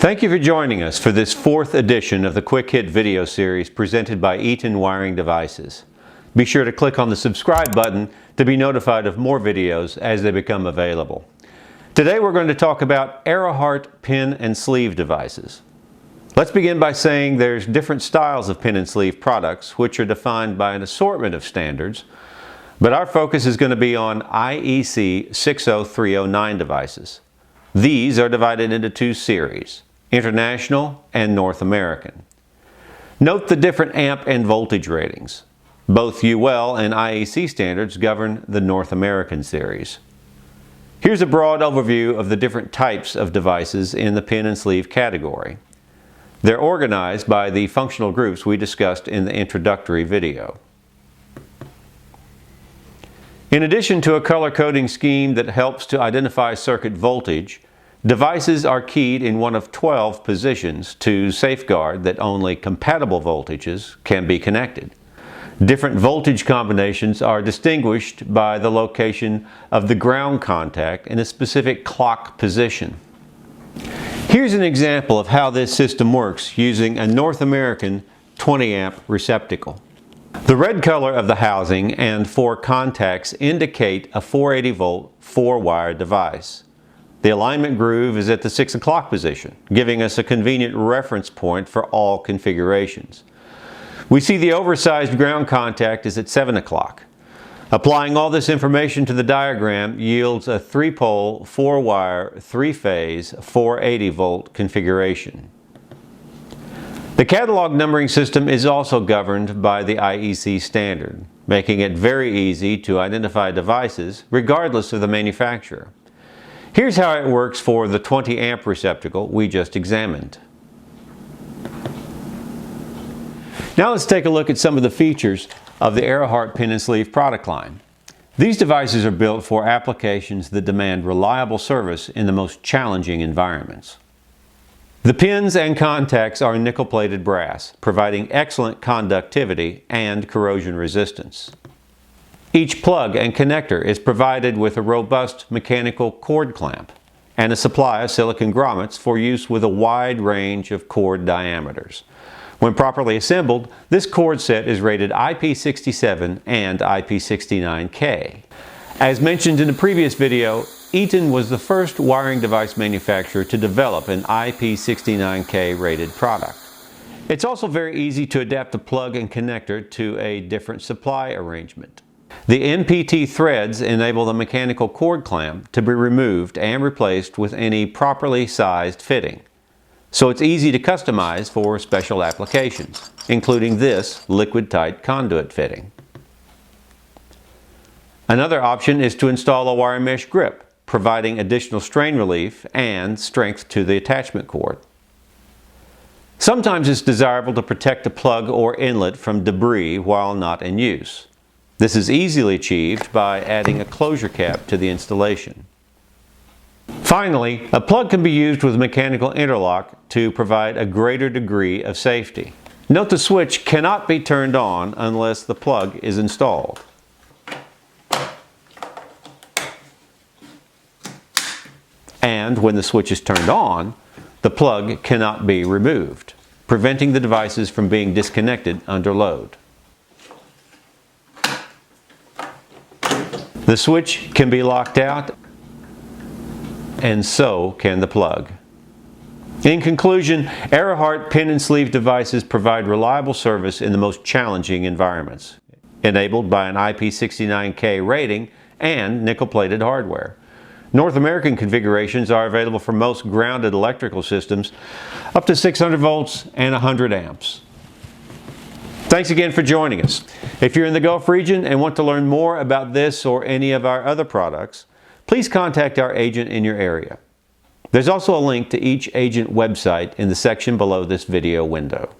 Thank you for joining us for this fourth edition of the Quick Hit video series presented by Eaton Wiring Devices. Be sure to click on the subscribe button to be notified of more videos as they become available. Today we're going to talk about Hart pin and sleeve devices. Let's begin by saying there's different styles of pin and sleeve products which are defined by an assortment of standards, but our focus is going to be on IEC 60309 devices. These are divided into two series, International and North American. Note the different amp and voltage ratings. Both UL and IEC standards govern the North American series. Here's a broad overview of the different types of devices in the pin and sleeve category. They're organized by the functional groups we discussed in the introductory video. In addition to a color coding scheme that helps to identify circuit voltage, devices are keyed in one of 12 positions to safeguard that only compatible voltages can be connected. Different voltage combinations are distinguished by the location of the ground contact in a specific clock position. Here's an example of how this system works using a North American 20 amp receptacle. The red color of the housing and four contacts indicate a 480 volt 4-wire device. The alignment groove is at the 6 o'clock position, giving us a convenient reference point for all configurations. We see the oversized ground contact is at 7 o'clock. Applying all this information to the diagram yields a 3-pole, 4-wire, 3-phase, 480 volt configuration. The catalog numbering system is also governed by the IEC standard, making it very easy to identify devices regardless of the manufacturer. Here's how it works for the 20 amp receptacle we just examined. Now let's take a look at some of the features of the Hart pin and sleeve product line. These devices are built for applications that demand reliable service in the most challenging environments. The pins and contacts are nickel-plated brass, providing excellent conductivity and corrosion resistance. Each plug and connector is provided with a robust mechanical cord clamp and a supply of silicon grommets for use with a wide range of cord diameters. When properly assembled, this cord set is rated IP67 and IP69K. As mentioned in the previous video, Eaton was the first wiring device manufacturer to develop an IP69K rated product. It's also very easy to adapt the plug and connector to a different supply arrangement. The NPT threads enable the mechanical cord clamp to be removed and replaced with any properly sized fitting. So it's easy to customize for special applications, including this liquid-tight conduit fitting. Another option is to install a wire mesh grip, providing additional strain relief and strength to the attachment cord. Sometimes it's desirable to protect the plug or inlet from debris while not in use. This is easily achieved by adding a closure cap to the installation. Finally, a plug can be used with mechanical interlock to provide a greater degree of safety. Note the switch cannot be turned on unless the plug is installed. And when the switch is turned on, the plug cannot be removed, preventing the devices from being disconnected under load. The switch can be locked out, and so can the plug. In conclusion, Hart pin and sleeve devices provide reliable service in the most challenging environments, enabled by an IP69K rating and nickel-plated hardware. North American configurations are available for most grounded electrical systems up to 600 volts and 100 amps. Thanks again for joining us. If you're in the Gulf region and want to learn more about this or any of our other products, please contact our agent in your area. There's also a link to each agent website in the section below this video window.